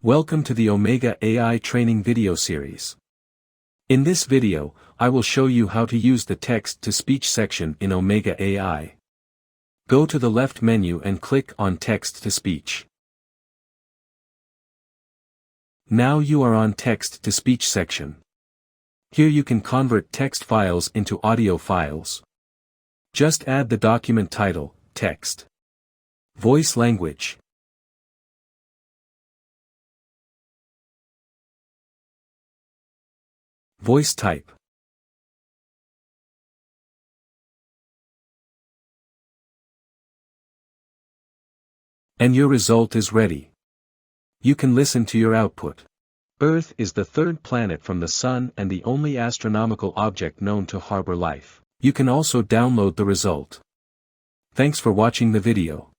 Welcome to the Omega AI training video series. In this video, I will show you how to use the text-to-speech section in Omega AI. Go to the left menu and click on Text-to-Speech. Now you are on Text-to-Speech section. Here you can convert text files into audio files. Just add the document title, text, voice language, voice type, and your result is ready. You can listen to your output. Earth is the third planet from the Sun and the only astronomical object known to harbor life. You can also download the result. Thanks for watching the video.